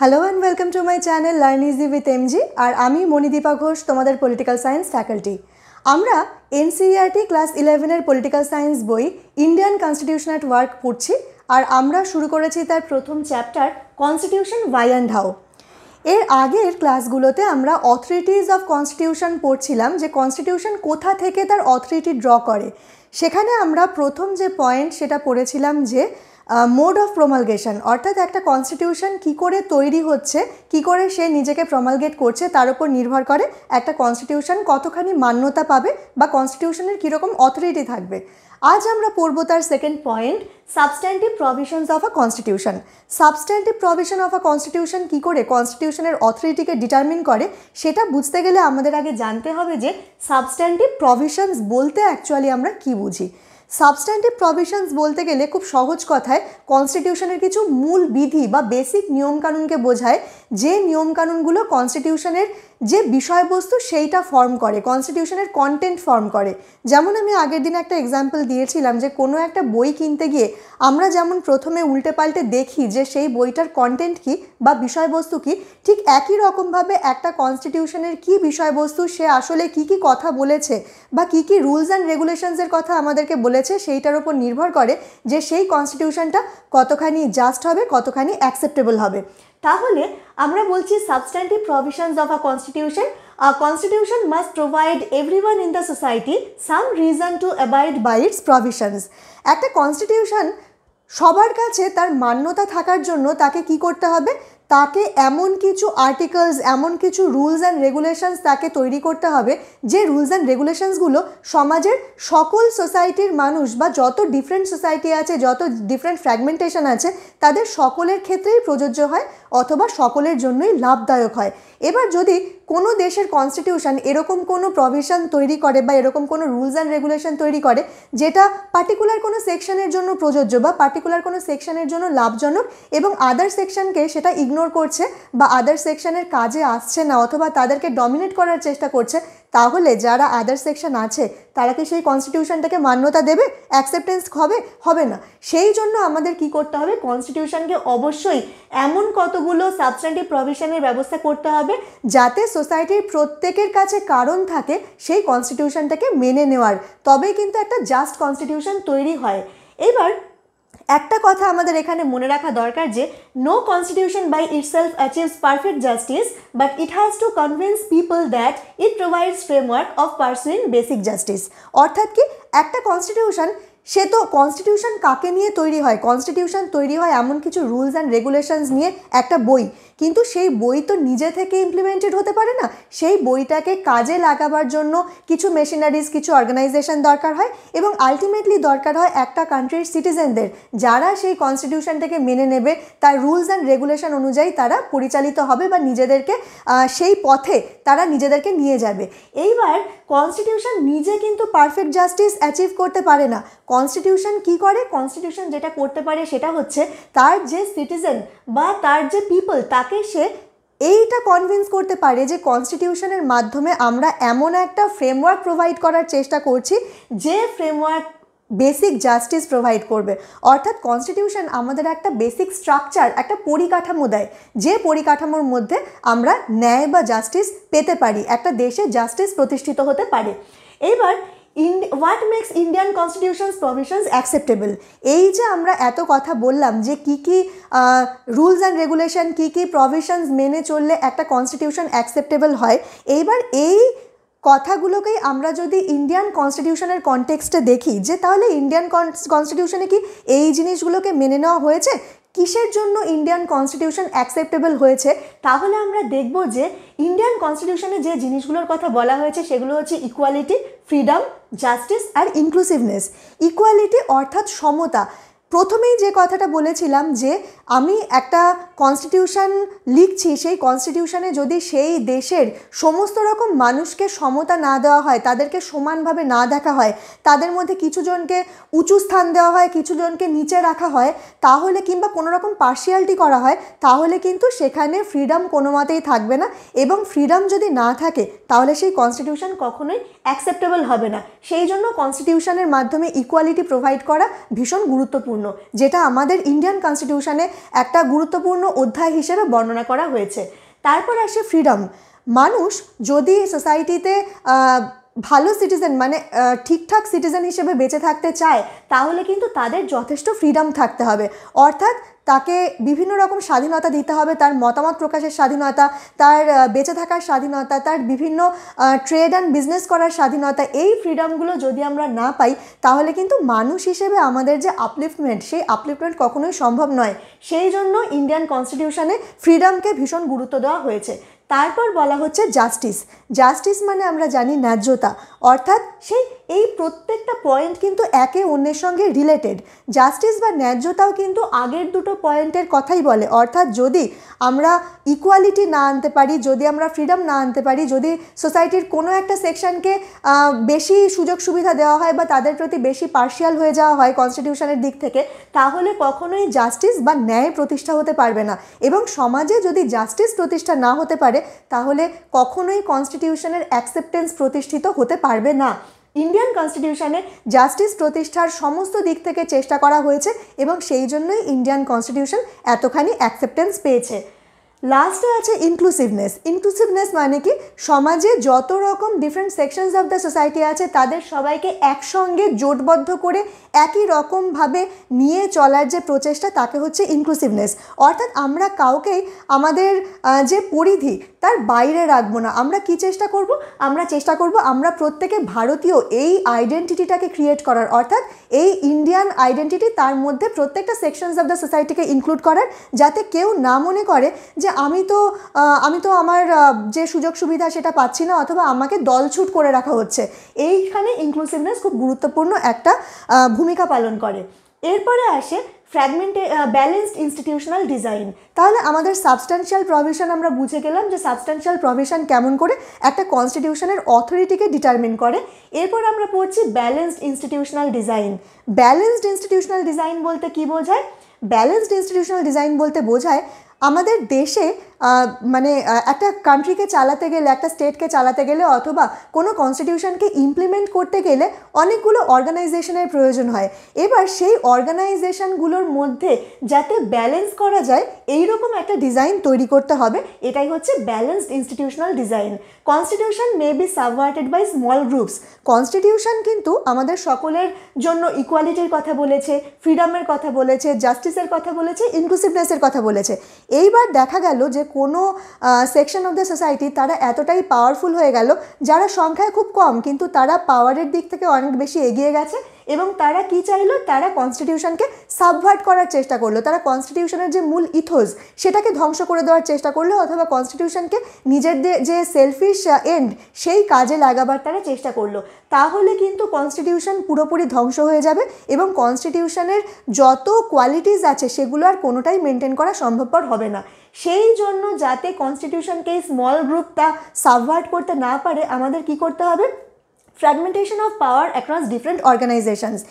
Hello and welcome to my channel learn easy with MG. আর আমি মণিদীপা ঘোষ, তোমাদের political science faculty. আমরা NCERT class 11-এর পলিটিক্যাল সায়েন্স বই ইন্ডিয়ান কনস্টিটিউশন অ্যাট ওয়ার্ক পড়ছি। আর আমরা শুরু করেছি তার প্রথম chapter constitution why and how. এর আগের ক্লাসগুলোতে আমরা অথরিটিজ অফ কনস্টিটিউশন পড়ছিলাম, যে কনস্টিটিউশন কোথা থেকে তার অথরিটি ড্র করে। সেখানে আমরা প্রথম যে পয়েন্ট সেটা পড়েছিলাম যে মোড অফ প্রমালগেশন, অর্থাৎ একটা কনস্টিটিউশন কী করে তৈরি হচ্ছে, কী করে সে নিজেকে প্রমালগেট করছে তার উপর নির্ভর করে একটা কনস্টিটিউশন কতখানি মান্যতা পাবে বা কনস্টিটিউশনের কীরকম অথরিটি থাকবে। আজ আমরা পড়ব তার second point, substantive provisions of a constitution. Substantive provision of a constitution কী করে কনস্টিটিউশনের অথরিটিকে ডিটারমিন করে সেটা বুঝতে গেলে আমাদের আগে জানতে হবে যে সাবস্ট্যান্টিভ প্রভিশনস বলতে অ্যাকচুয়ালি আমরা কী বুঝি। সাবস্ট্যান্টিভ প্রভিশনস বলতে গেলে খুব সহজ কথায় কনস্টিটিউশনের কিছু মূল বিধি বা বেসিক নিয়মকানুনকে বোঝায়, যে নিয়মকানুনগুলো কনস্টিটিউশনের যে বিষয়বস্তু সেইটা ফর্ম করে, কনস্টিটিউশনের কন্টেন্ট ফর্ম করে। যেমন আমি আগের দিন একটা এক্সাম্পল দিয়েছিলাম যে কোনো একটা বই কিনতে গিয়ে আমরা যেমন প্রথমে উল্টে পাল্টে দেখি যে সেই বইটার কন্টেন্ট কী বা বিষয়বস্তু কী, ঠিক একই রকমভাবে একটা কনস্টিটিউশনের কী বিষয়বস্তু, সে আসলে কী কী কথা বলেছে বা কী কী রুলস অ্যান্ড রেগুলেশনসের কথা আমাদেরকে বলেছে সেইটার উপর নির্ভর করে যে সেই কনস্টিটিউশনটা কতখানি জাস্ট হবে, কতখানি অ্যাকসেপ্টেবল হবে। তাহলে আমরা বলছি substantive provisions of a constitution. A constitution must provide everyone in the society some reason to abide by its provisions. একটা কনস্টিটিউশন সবার কাছে তার মান্যতা থাকার জন্য তাকে কি করতে হবে, তাকে এমন কিছু আর্টিকেলস, এমন কিছু রুলস অ্যান্ড রেগুলেশনস তাকে তৈরি করতে হবে যে রুলস অ্যান্ড রেগুলেশনসগুলো সমাজের সকল সোসাইটির মানুষ বা যত ডিফারেন্ট সোসাইটি আছে, যত ডিফারেন্ট ফ্র্যাগমেন্টেশন আছে, তাদের সকলের ক্ষেত্রেই প্রযোজ্য হয় অথবা সকলের জন্যই লাভদায়ক হয়। এবার যদি কোনো দেশের কনস্টিটিউশন এরকম কোনো প্রভিশন তৈরি করে বা এরকম কোনো রুলস অ্যান্ড রেগুলেশন তৈরি করে যেটা পার্টিকুলার কোনো সেকশনের জন্য প্রযোজ্য বা পার্টিকুলার কোনো সেকশনের জন্য লাভজনক এবং আদার সেকশনকে সেটা ইগনোর করছে বা আদার সেকশনের কাজে আসছে না অথবা তাদেরকে ডমিনেট করার চেষ্টা করছে, তাহলে যারা আদার সেকশন আছে তারা কি সেই কনস্টিটিউশনটাকে মান্যতা দেবে, অ্যাকসেপ্টেন্স হবে না। সেই জন্য আমাদের কি করতে হবে, কনস্টিটিউশনকে অবশ্যই এমন কতগুলো সাবস্ট্যান্টিভ প্রভিশনের ব্যবস্থা করতে হবে যাতে সোসাইটির প্রত্যেকের কাছে কারণ থাকে সেই কনস্টিটিউশনটাকে মেনে নেওয়ার, তবেই কিন্তু একটা জাস্ট কনস্টিটিউশন তৈরি হয়। এবার একটা কথা আমাদের এখানে মনে রাখা দরকার যে no constitution by itself achieves perfect justice, but it has to convince people that it provides framework of pursuing basic justice. অর্থাৎ কি, একটা কনস্টিটিউশন, সে তো কনস্টিটিউশন কাকে নিয়ে তৈরি হয়, কনস্টিটিউশন তৈরি হয় এমন কিছু রুলস অ্যান্ড রেগুলেশনস নিয়ে একটা বই, কিন্তু সেই বই তো নিজে থেকে ইমপ্লিমেন্টেড হতে পারে না। সেই বইটাকে কাজে লাগাবার জন্য কিছু মেশিনারিজ, কিছু অর্গানাইজেশন দরকার হয় এবং আলটিমেটলি দরকার হয় একটা কান্ট্রির সিটিজেনদের, যারা সেই কনস্টিটিউশনটাকে মেনে নেবে, তার রুলস অ্যান্ড রেগুলেশন অনুযায়ী তারা পরিচালিত হবে বা নিজেদেরকে সেই পথে তারা নিজেদেরকে নিয়ে যাবে। এইবার কনস্টিটিউশন নিজে কিন্তু পারফেক্ট জাস্টিস অ্যাচিভ করতে পারে না। কনস্টিটিউশন কি করে, কনস্টিটিউশন যেটা করতে পারে সেটা হচ্ছে তার যে সিটিজেন বা তার যে পিপল, তাকে সে এইটা কনভিন্স করতে পারে যে কনস্টিটিউশনের মাধ্যমে আমরা এমন একটা ফ্রেমওয়ার্ক প্রোভাইড করার চেষ্টা করছি যে ফ্রেমওয়ার্ক বেসিক জাস্টিস প্রোভাইড করবে। অর্থাৎ কনস্টিটিউশন আমাদের একটা বেসিক স্ট্রাকচার, একটা পরিকাঠামো দেয়, যে পরিকাঠামোর মধ্যে আমরা ন্যায় বা জাস্টিস পেতে পারি, একটা দেশে জাস্টিস প্রতিষ্ঠিত হতে পারে। এবার what makes Indian constitutions provisions acceptable, এই যে আমরা এত কথা বললাম যে কী কী রুলস অ্যান্ড রেগুলেশন, কী কী প্রভিশনস মেনে চললে একটা কনস্টিটিউশন অ্যাকসেপ্টেবল হয়, এইবার এই কথাগুলোকেই আমরা যদি ইন্ডিয়ান কনস্টিটিউশনের কনটেক্সটে দেখি যে তাহলে ইন্ডিয়ান কনস্টিটিউশনে কি এই জিনিসগুলোকে মেনে নেওয়া হয়েছে, কিসের জন্য ইন্ডিয়ান কনস্টিটিউশন অ্যাকসেপ্টেবল হয়েছে, তাহলে আমরা দেখব যে ইন্ডিয়ান কনস্টিটিউশনে যে জিনিসগুলোর কথা বলা হয়েছে সেগুলো হচ্ছে ইকুয়ালিটি, ফ্রিডম, জাস্টিস আর ইনক্লুসিভনেস। ইকুয়ালিটি অর্থাৎ সমতা। প্রথমেই যে কথাটা বলেছিলাম যে আমি একটা কনস্টিটিউশন লিখছি, সেই কনস্টিটিউশনে যদি সেই দেশের সমস্ত রকম মানুষকে সমতা না দেওয়া হয়, তাদেরকে সমানভাবে না দেখা হয়, তাদের মধ্যে কিছুজনকে উঁচু স্থান দেওয়া হয়, কিছুজনকে নিচে রাখা হয়, তাহলে কিংবা কোনো রকম পার্শিয়ালিটি করা হয়, তাহলে কিন্তু সেখানে ফ্রিডম কোনো মতেই থাকবে না। এবং ফ্রিডম যদি না থাকে তাহলে সেই কনস্টিটিউশন কখনোই অ্যাকসেপ্টেবল হবে না। সেই জন্য কনস্টিটিউশনের মাধ্যমে ইকুয়ালিটি প্রোভাইড করা ভীষণ গুরুত্বপূর্ণ। গুরুত্বপূর্ণ, যেটা আমাদের ইন্ডিয়ান কনস্টিটিউশনে একটা গুরুত্বপূর্ণ অধ্যায় হিসেবে বর্ণনা করা হয়েছে। তারপর আসে ফ্রিডম। মানুষ যদি সোসাইটিতে ভালো সিটিজেন মানে ঠিকঠাক সিটিজেন হিসেবে বেঁচে থাকতে চায়, তাহলে কিন্তু তাদের যথেষ্ট ফ্রিডম থাকতে হবে। অর্থাৎ তাকে বিভিন্ন রকম স্বাধীনতা দিতে হবে, তার মতামত প্রকাশের স্বাধীনতা, তার বেঁচে থাকার স্বাধীনতা, তার বিভিন্ন ট্রেড অ্যান্ড বিজনেস করার স্বাধীনতা। এই ফ্রিডমগুলো যদি আমরা না পাই, তাহলে কিন্তু মানুষ হিসেবে আমাদের যে আপলিফটমেন্ট, সেই আপলিফটমেন্ট কখনোই সম্ভব নয়। সেই জন্য ইন্ডিয়ান কনস্টিটিউশনে ফ্রিডমকে ভীষণ গুরুত্ব দেওয়া হয়েছে। তারপর বলা হচ্ছে জাস্টিস। জাস্টিস মানে আমরা জানি ন্যায্যতা, অর্থাৎ এই প্রত্যেকটা পয়েন্ট কিন্তু একে অন্যের সঙ্গে রিলেটেড। জাস্টিস বা ন্যায্যতাও কিন্তু আগের দুটো পয়েন্টের কথাই বলে। অর্থাৎ যদি আমরা ইকুয়ালিটি না আনতে পারি, যদি আমরা ফ্রিডম না আনতে পারি, যদি সোসাইটির কোনো একটা সেকশনকে বেশি সুযোগ সুবিধা দেওয়া হয় বা তাদের প্রতি বেশি পার্শিয়াল হয়ে যাওয়া হয় কনস্টিটিউশনের দিক থেকে, তাহলে কখনোই জাস্টিস বা ন্যায় প্রতিষ্ঠা হতে পারবে না। এবং সমাজে যদি জাস্টিস প্রতিষ্ঠা না হতে পারে, তাহলে কখনোই কনস্টিটিউশনের অ্যাকসেপ্টেন্স প্রতিষ্ঠিত হতে পারবে না। ইন্ডিয়ান কনস্টিটিউশনে জাস্টিস প্রতিষ্ঠার সমস্ত দিক থেকে চেষ্টা করা হয়েছে এবং সেই জন্যই ইন্ডিয়ান কনস্টিটিউশন এতখানি অ্যাকসেপ্টেন্স পেয়েছে। লাস্টে আছে ইনক্লুসিভনেস। ইনক্লুসিভনেস মানে কি, সমাজে যত রকম different sections of the society আছে, তাদের সবাইকে একসঙ্গে জোটবদ্ধ করে একই রকমভাবে নিয়ে চলার যে প্রচেষ্টা, তাকে হচ্ছে ইনক্লুসিভনেস। অর্থাৎ আমরা কাউকেই আমাদের যে পরিধি তার বাইরে রাখবো না। আমরা কি চেষ্টা করব? আমরা চেষ্টা করব আমরা প্রত্যেকে ভারতীয় এই আইডেন্টিটিটাকে ক্রিয়েট করার, অর্থাৎ এই ইন্ডিয়ান আইডেন্টিটি, তার মধ্যে প্রত্যেকটা সেকশনস অফ দ্য সোসাইটিকে ইনক্লুড করার, যাতে কেউ না মনে করে যে আমি তো আমার যে সুযোগ সুবিধা সেটা পাচ্ছি না, অথবা আমাকে দলছুট করে রাখা হচ্ছে। এইখানে ইনক্লুসিভনেস খুব গুরুত্বপূর্ণ একটা ভূমিকা পালন করে। এরপরে আসে ব্যালেন্সড ইনস্টিটিউশনাল ডিজাইন। তাহলে আমাদের সাবস্ট্যান্সিয়াল প্রভিশন আমরা বুঝে গেলাম যে সাবস্ট্যান্সিয়াল প্রভিশন কেমন করে একটা কনস্টিটিউশনের অথরিটিকে ডিটারমিন করে। এরপর আমরা পড়ছি balanced institutional design. Balanced institutional design বলতে কি বোঝায়? ব্যালেন্সড ইনস্টিটিউশনাল ডিজাইন বলতে বোঝায় আমাদের দেশে মানে একটা কান্ট্রিকে চালাতে গেলে, একটা স্টেটকে চালাতে গেলে, অথবা কোনো কনস্টিটিউশনকে ইমপ্লিমেন্ট করতে গেলে অনেকগুলো অর্গানাইজেশনের প্রয়োজন হয়। এবার সেই অর্গানাইজেশনগুলোর মধ্যে যাতে ব্যালেন্স করা যায়, এইরকম একটা ডিজাইন তৈরি করতে হবে। এটাই হচ্ছে balanced institutional design. Constitution may be subverted by small groups. Constitution কিন্তু আমাদের সকলের জন্য ইকুয়ালিটির কথা বলেছে, ফ্রিডমের কথা বলেছে, জাস্টিসের কথা বলেছে, ইনক্লুসিভনেসের কথা বলেছে। এইবার দেখা গেল যে কোনো সেকশন অফ দ্য সোসাইটি তারা এতটাই পাওয়ারফুল হয়ে গেল, যারা সংখ্যায় খুব কম কিন্তু তারা পাওয়ারের দিক থেকে অনেক বেশি এগিয়ে গেছে, এবং তারা কি চাইলো? তারা কনস্টিটিউশনকে সাবভার্ট করার চেষ্টা করলো। তারা কনস্টিটিউশনের যে মূল ইথোস সেটাকে ধ্বংস করে দেওয়ার চেষ্টা করলো, অথবা কনস্টিটিউশনকে নিজেদের যে সেলফিশ এন্ড সেই কাজে লাগাবার তারা চেষ্টা করলো। তাহলে কিন্তু কনস্টিটিউশন পুরোপুরি ধ্বংস হয়ে যাবে এবং কনস্টিটিউশনের যত কোয়ালিটিস আছে সেগুলো আর কোনোটাই মেনটেন করা সম্ভবপর হবে না। সেই জন্য যাতে কনস্টিটিউশনকে স্মল গ্রুপটা সাবভার্ট করতে না পারে, আমাদের কি করতে হবে? Fragmentation of power across different organizations.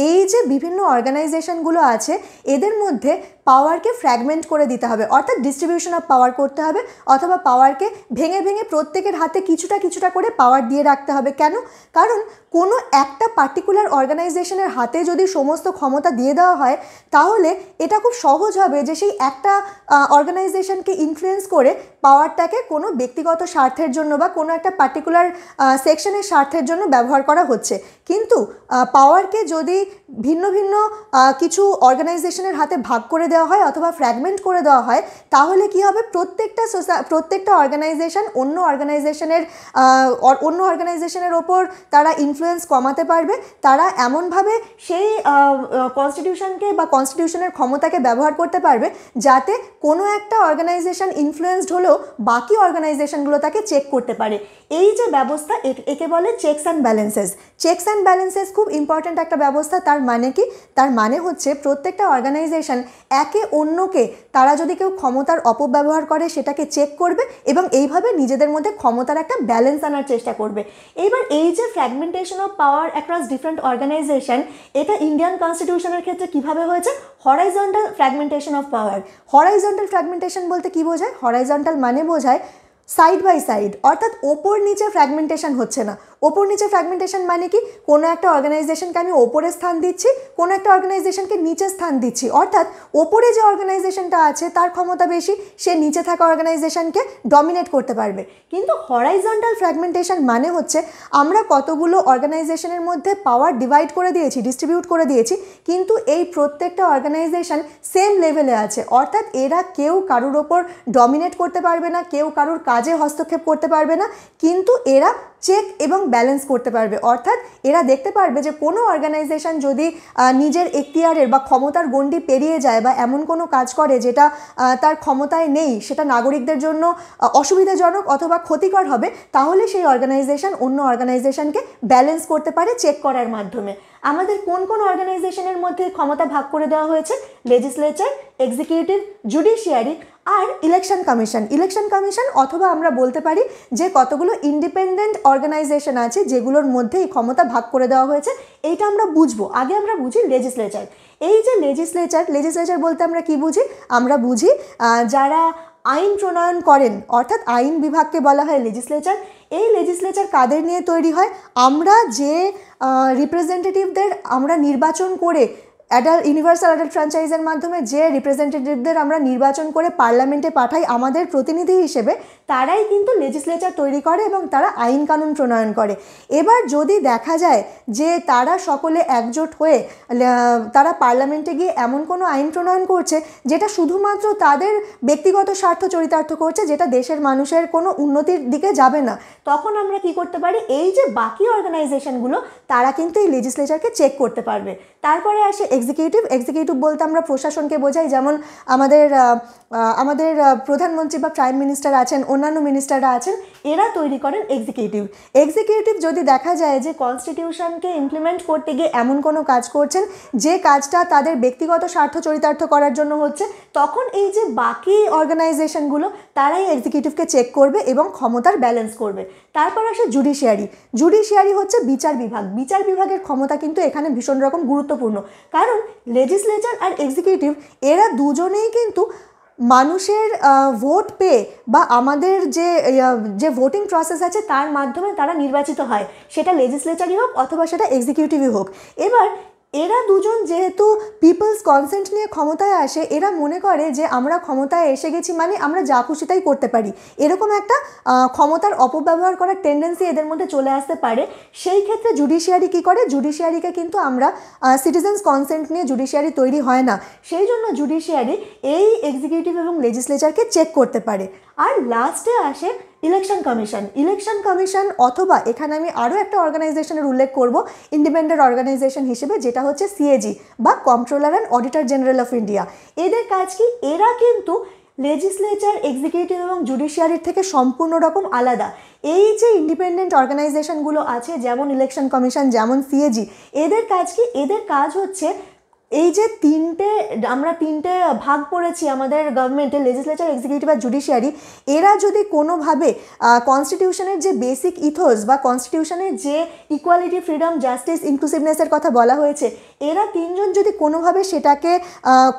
এই যে বিভিন্ন অর্গানাইজেশনগুলো আছে, এদের মধ্যে পাওয়ারকে ফ্র্যাগমেন্ট করে দিতে হবে, অর্থাৎ ডিস্ট্রিবিউশন অফ পাওয়ার করতে হবে, অথবা পাওয়ারকে ভেঙে ভেঙে প্রত্যেকের হাতে কিছুটা কিছুটা করে পাওয়ার দিয়ে রাখতে হবে। কেন? কারণ কোনো একটা পার্টিকুলার অর্গানাইজেশনের হাতে যদি সমস্ত ক্ষমতা দিয়ে দেওয়া হয়, তাহলে এটা খুব সহজ হবে যে সেই একটা অর্গানাইজেশনকে ইনফ্লুয়েন্স করে পাওয়ারটাকে কোনো ব্যক্তিগত স্বার্থের জন্য বা কোনো একটা পার্টিকুলার সেকশনের স্বার্থের জন্য ব্যবহার করা হচ্ছে। কিন্তু পাওয়ারকে যদি ভিন্ন ভিন্ন কিছু অর্গানাইজেশনের হাতে ভাগ করে দেওয়া হয় অথবা ফ্র্যাগমেন্ট করে দেওয়া হয়, তাহলে কি হবে? প্রত্যেকটা অর্গানাইজেশন অন্য অর্গানাইজেশনের ওপর তারা ইনফ্লুয়েন্স কমাতে পারবে। তারা এমনভাবে সেই কনস্টিটিউশনকে বা কনস্টিটিউশনের ক্ষমতাকে ব্যবহার করতে পারবে যাতে কোনো একটা অর্গানাইজেশন ইনফ্লুয়েন্সড হলেও বাকি অর্গানাইজেশনগুলো তাকে চেক করতে পারে। এই যে ব্যবস্থা, একে বলে checks and balances. Checks and balances খুব ইম্পর্ট্যান্ট একটা ব্যবস্থা। তার মানে কি? তার মানে হচ্ছে প্রত্যেকটা অর্গানাইজেশন একে অন্যকে, তারা যদি কেউ ক্ষমতার অপব্যবহার করে সেটাকে চেক করবে এবং এইভাবে নিজেদের মধ্যে ক্ষমতার একটা ব্যালেন্স আনার চেষ্টা করবে। এইবার এই যে fragmentation of power across different organization, এটা ইন্ডিয়ান কনস্টিটিউশনের ক্ষেত্রে কিভাবে হয়েছে? Horizontal fragmentation of power. Horizontal fragmentation বলতে কি বোঝায়? হরাইজন্টাল মানে বোঝায় সাইড বাই সাইড, অর্থাৎ ওপর নিচে ফ্র্যাগমেন্টেশন হচ্ছে না। ওপর নিচে ফ্র্যাগমেন্টেশন মানে কি, কোনো একটা অর্গানাইজেশনকে আমি ওপরে স্থান দিচ্ছি, কোনো একটা অর্গানাইজেশনকে নিচে স্থান দিচ্ছি, অর্থাৎ ওপরে যে অর্গানাইজেশনটা আছে তার ক্ষমতা বেশি, সে নিচে থাকা অর্গানাইজেশনকে ডমিনেট করতে পারবে। কিন্তু হরাইজন্টাল ফ্র্যাগমেন্টেশন মানে হচ্ছে আমরা কতগুলো অর্গানাইজেশনের মধ্যে পাওয়ার ডিভাইড করে দিয়েছি, ডিস্ট্রিবিউট করে দিয়েছি, কিন্তু এই প্রত্যেকটা অর্গানাইজেশন সেম লেভেলে আছে, অর্থাৎ এরা কেউ কারুর ওপর ডমিনেট করতে পারবে না, কেউ কারুর কাজে হস্তক্ষেপ করতে পারবে না, কিন্তু এরা চেক এবং ব্যালেন্স করতে পারবে। অর্থাৎ এরা দেখতে পারবে যে কোনো অর্গানাইজেশন যদি নিজের এখতিয়ারের বা ক্ষমতার গণ্ডি পেরিয়ে যায় বা এমন কোনো কাজ করে যেটা তার ক্ষমতায় নেই, সেটা নাগরিকদের জন্য অসুবিধাজনক অথবা ক্ষতিকর হবে, তাহলে সেই অর্গানাইজেশন অন্য অর্গানাইজেশনকে ব্যালেন্স করতে পারে চেক করার মাধ্যমে। আমাদের কোন কোন অর্গানাইজেশনের মধ্যে ক্ষমতা ভাগ করে দেওয়া হয়েছে? লেজিসলেচার, এক্সিকিউটিভ, জুডিশিয়ারি আর ইলেকশন কমিশন। ইলেকশন কমিশন অথবা আমরা বলতে পারি যে কতগুলো ইন্ডিপেন্ডেন্ট অর্গানাইজেশন আছে যেগুলোর মধ্যে এই ক্ষমতা ভাগ করে দেওয়া হয়েছে, এইটা আমরা বুঝবো। আগে আমরা বুঝি লেজিসলেচার। এই যে লেজিসলেচার বলতে আমরা কি বুঝি? আমরা বুঝি যারা আইন প্রণয়ন করেন, অর্থাৎ আইন বিভাগকে বলা হয় লেজিসলেচার। এই লেজিসলেচার কাদের নিয়ে তৈরি হয়? আমরা যে রিপ্রেজেন্টেটিভদের আমরা নির্বাচন করে ইউনিভার্সাল অ্যাডাল্ট ফ্র্যাঞ্চাইজের মাধ্যমে যে রিপ্রেজেন্টেটিভদের আমরা নির্বাচন করে পার্লামেন্টে পাঠাই আমাদের প্রতিনিধি হিসেবে, তারাই কিন্তু লেজিসলেচার তৈরি করে এবং তারা আইন কানুন প্রণয়ন করে। এবার যদি দেখা যায় যে তারা সকলে একজোট হয়ে তারা পার্লামেন্টে গিয়ে এমন কোনো আইন প্রণয়ন করছে যেটা শুধুমাত্র তাদের ব্যক্তিগত স্বার্থ চরিতার্থ করছে, যেটা দেশের মানুষের কোনো উন্নতির দিকে যাবে না, তখন আমরা কি করতে পারি? এই যে বাকি অর্গানাইজেশনগুলো তারা কিন্তু এই লেজিসলেচারকে চেক করতে পারবে। তারপরে আসে এক্সিকিউটিভ বলতে আমরা প্রশাসনকে বোঝাই, যেমন আমাদের প্রধানমন্ত্রী বা প্রাইম মিনিস্টার আছেন, অন্যান্য মিনিস্টাররা আছেন, এরা তৈরি করেন এক্সিকিউটিভ যদি দেখা যায় যে কনস্টিটিউশনকে ইমপ্লিমেন্ট করতে গিয়ে এমন কোনো কাজ করছেন যে কাজটা তাদের ব্যক্তিগত স্বার্থ চরিতার্থ করার জন্য হচ্ছে, তখন এই যে বাকি অর্গানাইজেশনগুলো তারাই এক্সিকিউটিভকে চেক করবে এবং ক্ষমতার ব্যালেন্স করবে। তারপর আসে জুডিশিয়ারি হচ্ছে বিচার বিভাগের ক্ষমতা কিন্তু এখানে ভীষণ রকম গুরুত্বপূর্ণ, কারণ লেজিসলেচার আর এক্সিকিউটিভ এরা দুজনেই কিন্তু মানুষের ভোট পেয়ে বা আমাদের যে ভোটিং প্রসেস আছে তার মাধ্যমে তারা নির্বাচিত হয়, সেটা লেজিসলেচারই হোক অথবা সেটা এক্সিকিউটিভই হোক। এবার এরা দুজন যেহেতু পিপলস কনসেন্ট নিয়ে ক্ষমতায় আসে, এরা মনে করে যে আমরা ক্ষমতায় এসে গেছি মানে আমরা যা খুশি তাই করতে পারি, এরকম একটা ক্ষমতার অপব্যবহার করার টেন্ডেন্সি এদের মধ্যে চলে আসতে পারে। সেই ক্ষেত্রে জুডিশিয়ারি কী করে? জুডিশিয়ারিকে কিন্তু আমরা সিটিজেন্স কনসেন্ট নিয়ে জুডিশিয়ারি তৈরি হয় না, সেই জন্য জুডিশিয়ারি এই এক্সিকিউটিভ এবং লেজিসলেচারকে চেক করতে পারে। আর লাস্টে আসে ইলেকশন কমিশন অথবা এখানে আমি আরও একটা অর্গানাইজেশনের উল্লেখ করব ইন্ডিপেন্ডেন্ট অর্গানাইজেশন হিসেবে, যেটা হচ্ছে সিএজি বা controller and auditor general of India. এদের কাজ কি? এরা কিন্তু লেজিসলেচার, এক্সিকিউটিভ এবং জুডিশিয়ারির থেকে সম্পূর্ণ রকম আলাদা। এই যে ইন্ডিপেন্ডেন্ট অর্গানাইজেশনগুলো আছে, যেমন ইলেকশন কমিশন, যেমন সিএজি, এদের কাজ কি? এদের কাজ হচ্ছে এই যে আমরা তিনটে ভাগ পড়েছি আমাদের গভর্নমেন্টে, লেজিসলেচার, এক্সিকিউটিভ আর জুডিশিয়ারি, এরা যদি কোনোভাবে কনস্টিটিউশনের যে বেসিক ইথোস বা কনস্টিটিউশনের যে ইকুয়ালিটি, ফ্রিডম, জাস্টিস, ইনক্লুসিভনেসের কথা বলা হয়েছে, এরা তিনজন যদি কোনোভাবে সেটাকে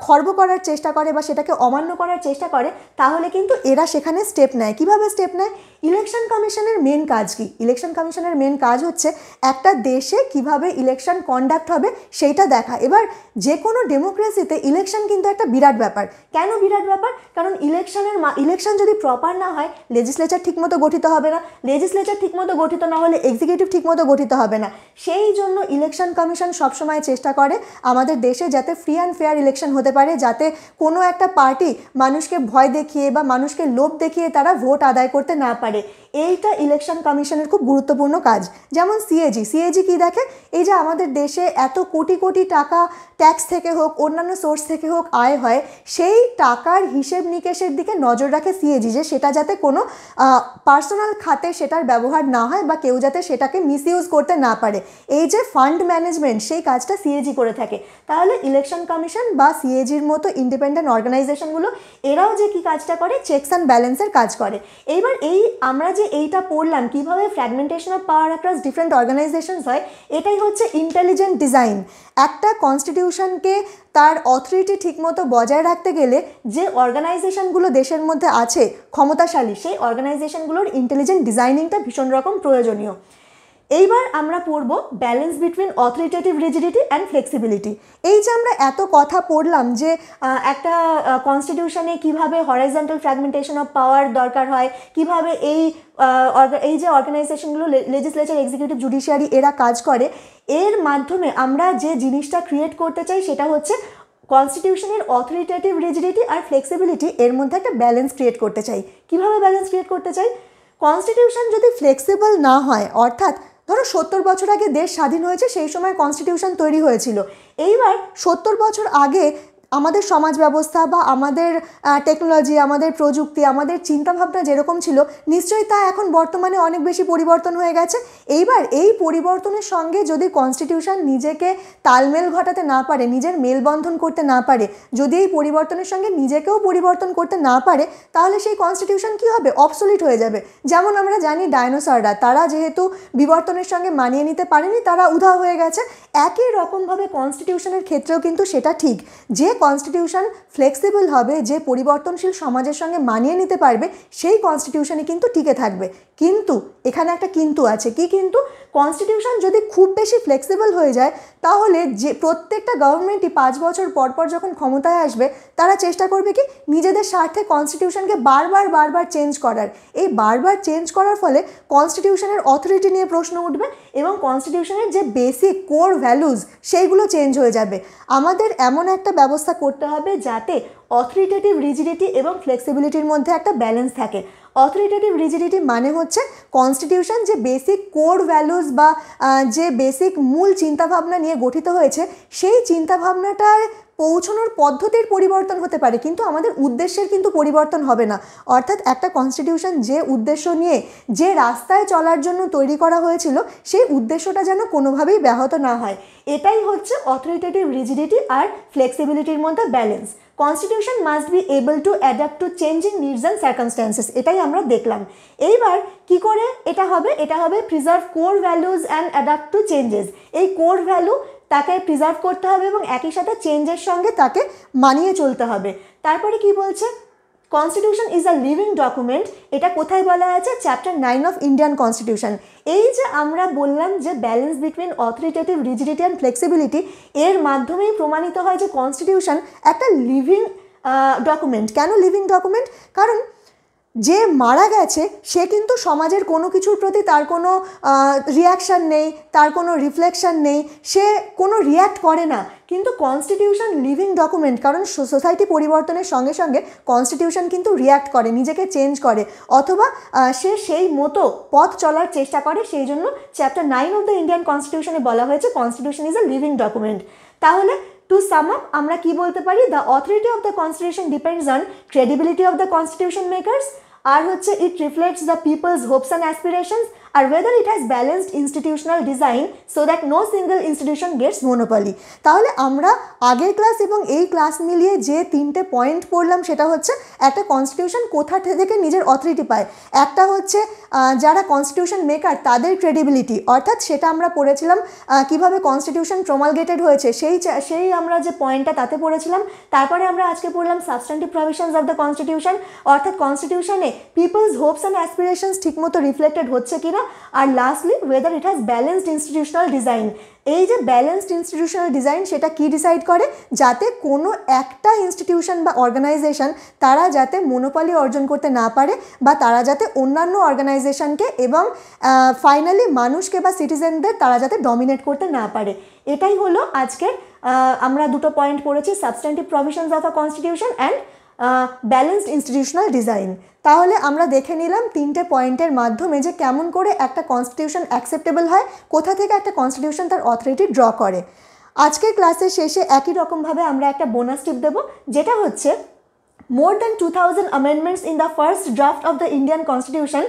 খর্ব করার চেষ্টা করে বা সেটাকে অমান্য করার চেষ্টা করে, তাহলে কিন্তু এরা সেখানে স্টেপ নেয়। কিভাবে স্টেপ নেয়? ইলেকশন কমিশনের মেন কাজ কি? ইলেকশন কমিশনের মেন কাজ হচ্ছে একটা দেশে কিভাবে ইলেকশন কন্ডাক্ট হবে সেইটা দেখা। এবার যে কোনো ডেমোক্রেসিতে ইলেকশন কিন্তু একটা বিরাট ব্যাপার। কেন বিরাট ব্যাপার? কারণ ইলেকশন যদি প্রপার না হয়, লেজিসলেচার ঠিকমতো গঠিত হবে না, লেজিসলেচার ঠিকমতো গঠিত না হলে এক্সিকিউটিভ ঠিকমতো গঠিত হবে না। সেই জন্য ইলেকশন কমিশন সবসময় চেষ্টা করে আমাদের দেশে যাতে ফ্রি অ্যান্ড ফেয়ার ইলেকশন হতে পারে, যাতে কোনো একটা পার্টি মানুষকে ভয় দেখিয়ে বা মানুষকে লোভ দেখিয়ে তারা ভোট আদায় করতে না পারে। এইটা ইলেকশন কমিশনের খুব গুরুত্বপূর্ণ কাজ। যেমন সিএজি কি দেখে? এই যে আমাদের দেশে এত কোটি কোটি টাকা ট্যাক্স থেকে হোক, অন্যান্য সোর্স থেকে হোক আয় হয়, সেই টাকার হিসেব নিকেশের দিকে নজর রাখে সিএজি, যে সেটা যাতে কোনো পার্সোনাল খাতে সেটার ব্যবহার না হয় বা কেউ যাতে সেটাকে মিসইউজ করতে না পারে। এই যে ফান্ড ম্যানেজমেন্ট, সেই কাজটা সিএজি সিএজি করে থাকে। তাহলে ইলেকশন কমিশন বা সিএজির মতো ইন্ডিপেন্ডেন্ট অর্গানাইজেশনগুলো এরাও যে কী কাজটা করে, চেকস অ্যান্ড ব্যালেন্সের কাজ করে। এইবার আমরা যে এইটা পড়লাম কীভাবে fragmentation of power across different organizations হয়, এটাই হচ্ছে ইন্টেলিজেন্ট ডিজাইন। একটা কনস্টিটিউশনকে তার অথরিটি ঠিকমতো বজায় রাখতে গেলে যে অর্গানাইজেশনগুলো দেশের মধ্যে আছে ক্ষমতাশালী, সেই অর্গানাইজেশনগুলোর ইন্টেলিজেন্ট ডিজাইনিংটা ভীষণ রকম প্রয়োজনীয়। এইবার আমরা পড়ব balance between authoritative rigidity and flexibility. এই যে আমরা এত কথা পড়লাম যে একটা কনস্টিটিউশনে কিভাবে হরাইজন্টাল ফ্র্যাগমেন্টেশন অফ পাওয়ার দরকার হয়, কিভাবে এই যে অর্গানাইজেশনগুলো লেজিসলেচার, এক্সিকিউটিভ, জুডিশিয়ারি এরা কাজ করে, এর মাধ্যমে আমরা যে জিনিসটা ক্রিয়েট করতে চাই সেটা হচ্ছে কনস্টিটিউশনের অথরিটেটিভ রিজিডিটি আর ফ্লেক্সিবিলিটি এর মধ্যে একটা ব্যালেন্স ক্রিয়েট করতে চাই। কিভাবে ব্যালেন্স ক্রিয়েট করতে চাই? কনস্টিটিউশন যদি ফ্লেক্সিবল না হয়, অর্থাৎ ধরো 70 বছর আগে দেশ স্বাধীন হয়েছে, সেই সময় কনস্টিটিউশন তৈরি হয়েছিল। এইবার 70 বছর আগে আমাদের সমাজ ব্যবস্থা বা আমাদের টেকনোলজি, আমাদের প্রযুক্তি, আমাদের চিন্তাভাবনা যেরকম ছিল, নিশ্চয়ই তা এখন বর্তমানে অনেক বেশি পরিবর্তন হয়ে গেছে। এইবার এই পরিবর্তনের সঙ্গে যদি কনস্টিটিউশন নিজেকে তালমেল ঘটাতে না পারে, নিজের মেলবন্ধন করতে না পারে, যদি এই পরিবর্তনের সঙ্গে নিজেকেও পরিবর্তন করতে না পারে, তাহলে সেই কনস্টিটিউশন কী হবে? অবসলিট হয়ে যাবে। যেমন আমরা জানি ডাইনোসররা, তারা যেহেতু বিবর্তনের সঙ্গে মানিয়ে নিতে পারেনি, তারা উধাও হয়ে গেছে। একই রকমভাবে কনস্টিটিউশনের ক্ষেত্রেও কিন্তু সেটা ঠিক, যে কনস্টিটিউশন ফ্লেক্সিবল হবে, যে পরিবর্তনশীল সমাজের সঙ্গে মানিয়ে নিতে পারবে, সেই কনস্টিটিউশনই কিন্তু টিকে থাকবে। কিন্তু এখানে একটা কিন্তু আছে। কি কিন্তু? কনস্টিটিউশন যদি খুব বেশি ফ্লেক্সিবল হয়ে যায়, তাহলে যে প্রত্যেকটা গভর্নমেন্টই 5 বছর পর পর যখন ক্ষমতায় আসবে, তারা চেষ্টা করবে কি নিজেদের স্বার্থে কনস্টিটিউশনকে বারবার চেঞ্জ করার। এই বারবার চেঞ্জ করার ফলে কনস্টিটিউশনের অথরিটি নিয়ে প্রশ্ন উঠবে এবং কনস্টিটিউশনের যে বেসিক কোর ভ্যালুজ সেইগুলো চেঞ্জ হয়ে যাবে। আমাদের এমন একটা ব্যবস্থা করতে হবে যাতে অথরিটেটিভ রিজিডিটি এবং ফ্লেক্সিবিলিটির মধ্যে একটা ব্যালেন্স থাকে। অথরিটেটিভ রিজিডিটি মানে হচ্ছে কনস্টিটিউশন যে বেসিক কোর ভ্যালুজ বা যে বেসিক মূল চিন্তাভাবনা নিয়ে গঠিত হয়েছে, সেই চিন্তাভাবনাটার পৌঁছানোর পদ্ধতির পরিবর্তন হতে পারে, কিন্তু আমাদের উদ্দেশ্যের কিন্তু পরিবর্তন হবে না। অর্থাৎ একটা কনস্টিটিউশন যে উদ্দেশ্য নিয়ে, যে রাস্তায় চলার জন্য তৈরি করা হয়েছিল, সেই উদ্দেশ্যটা যেন কোনোভাবেই ব্যাহত না হয়। এটাই হচ্ছে অথরিটেটিভ রিজিডিটি আর ফ্লেক্সিবিলিটির মধ্যে balance. Constitution must be able to adapt two changing needs and circumstances, এটাই আমরা দেখলাম। এইবার কি করে এটা হবে? এটা হবে preserve core values and adapt two changes. এই কোর ভ্যালু তাকে প্রিজার্ভ করতে হবে এবং একই সাথে চেঞ্জের সঙ্গে তাকে মানিয়ে চলতে হবে। তারপরে কি বলছে? Constitution is a living document. এটা কোথায় বলা আছে? Chapter 9 of Indian constitution. এই যে আমরা বললাম যে balance between authoritative rigidity and flexibility, এর মাধ্যমেই প্রমাণিত হয় যে কনস্টিটিউশন একটা লিভিং ডকুমেন্ট। কেন লিভিং ডকুমেন্ট? কারণ যে মারা গেছে সে কিন্তু সমাজের কোনো কিছুর প্রতি তার কোনো রিয়াকশান নেই, তার কোনো রিফ্লেকশান নেই, সে কোনো রিয়্যাক্ট করে না। কিন্তু কনস্টিটিউশন লিভিং ডকুমেন্ট, কারণ সোসাইটি পরিবর্তনের সঙ্গে সঙ্গে কনস্টিটিউশন কিন্তু রিয়্যাক্ট করে, নিজেকে চেঞ্জ করে, অথবা সে সেই মতো পথ চলার চেষ্টা করে। সেই জন্য চ্যাপ্টার 9 অফ দ্য ইন্ডিয়ান কনস্টিটিউশনে বলা হয়েছে constitution is a living document. তাহলে টু সাম আপ আমরা কি বলতে পারি? The authority of the constitution depends on credibility of the constitution makers, আর হচ্ছে it reflects the people's hopes and aspirations, আর whether it has balanced institutional design so that no single institution gets monopoly। তাহলে আমরা আগের class এবং এই class মিলিয়ে যে 3টে পয়েন্ট পড়লাম, সেটা হচ্ছে একটা কনস্টিটিউশন কোথা থেকে নিজের অথরিটি পায়, একটা হচ্ছে যারা কনস্টিটিউশন মেকার তাদের ক্রেডিবিলিটি, অর্থাৎ সেটা আমরা পড়েছিলাম কিভাবে কনস্টিটিউশন প্রমালগেটেড হয়েছে, সেই আমরা যে পয়েন্টটা তাতে পড়েছিলাম। তারপরে আমরা আজকে পড়লাম substantive provisions of the constitution, অর্থাৎ কনস্টিটিউশনে পিপলস হোপস অ্যান্ড অ্যাসপিরেশনস ঠিকমতো রিফ্লেক্টেড হচ্ছে কিনা, আর lastly whether it has balanced institutional design। এই যে ব্যালেন্সড ইনস্টিটিউশনাল ডিজাইন, সেটা কি ডিসাইড করে? যাতে কোনো একটা ইনস্টিটিউশন বা অর্গানাইজেশন তারা যাতে মনোপলি অর্জন করতে না পারে, বা তারা যাতে অন্যান্য অর্গানাইজেশনকে এবং ফাইনালি মানুষকে বা সিটিজেনদের তারা যাতে ডমিনেট করতে না পারে। এটাই হলো আজকের আমরা দুটো পয়েন্ট পড়েছি, substantive provisions of a constitution and balanced institutional design. তাহলে আমরা দেখে নিলাম 3টে পয়েন্টের মাধ্যমে যে কেমন করে একটা কনস্টিটিউশন অ্যাকসেপ্টেবল হয়, কোথা থেকে একটা কনস্টিটিউশন তার অথরিটি ড্র করে। আজকের ক্লাসের শেষে একই রকমভাবে আমরা একটা বোনাস টিপ দেবো, যেটা হচ্ছে more than 2000 amendments in the first draft of the Indian Constitution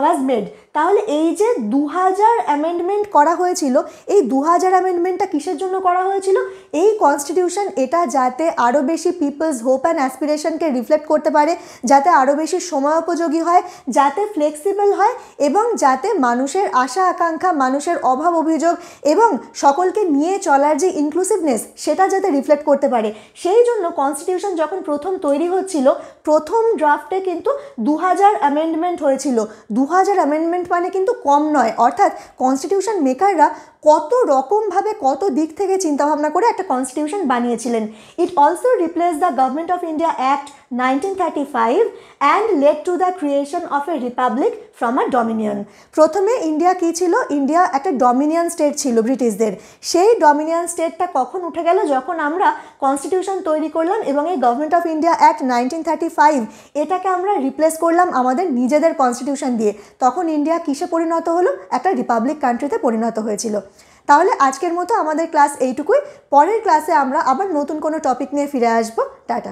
was made. তাহলে এই যে 2000 অ্যামেন্ডমেন্ট করা হয়েছিল, এই 2000 অ্যামেন্ডমেন্টটা কিসের জন্য করা হয়েছিল? এই কনস্টিটিউশন এটা যাতে আরও বেশি পিপলস হোপ অ্যান্ড অ্যাসপিরেশনকে রিফ্লেক্ট করতে পারে, যাতে আরও বেশি সময়োপযোগী হয়, যাতে ফ্লেক্সিবল হয় এবং যাতে মানুষের আশা আকাঙ্ক্ষা, মানুষের অভাব অভিযোগ এবং সকলকে নিয়ে চলার যে ইনক্লুসিভনেস সেটা যাতে রিফ্লেক্ট করতে পারে। সেই জন্য কনস্টিটিউশন যখন প্রথম তৈরি হচ্ছিল, প্রথম ড্রাফটে কিন্তু 2000 অ্যামেন্ডমেন্ট হয়েছিল। 2000 অ্যামেন্ডমেন্ট মানে কিন্তু কম নয়, অর্থাৎ কনস্টিটিউশন মেকাররা কত রকমভাবে কত দিক থেকে চিন্তাভাবনা করে একটা কনস্টিটিউশন বানিয়েছিলেন। It also replace the government of India act 1935 and led to the creation of a republic from a dominion. প্রথমে ইন্ডিয়া কী ছিল? ইন্ডিয়া একটা ডমিনিয়ন স্টেট ছিল ব্রিটিশদের। সেই ডমিনিয়ন স্টেটটা কখন উঠে গেল? যখন আমরা কনস্টিটিউশন তৈরি করলাম এবং এই গভর্নমেন্ট অফ ইন্ডিয়া অ্যাক্ট 1935 এটাকে আমরা রিপ্লেস করলাম আমাদের নিজেদের কনস্টিটিউশন দিয়ে। তখন ইন্ডিয়া কিসে পরিণত হলো? একটা রিপাবলিক কান্ট্রিতে পরিণত হয়েছিল। তাহলে আজকের মতো আমাদের ক্লাস এইটুকুই। পরের ক্লাসে আমরা আবার নতুন কোনো টপিক নিয়ে ফিরে আসবো। টাটা।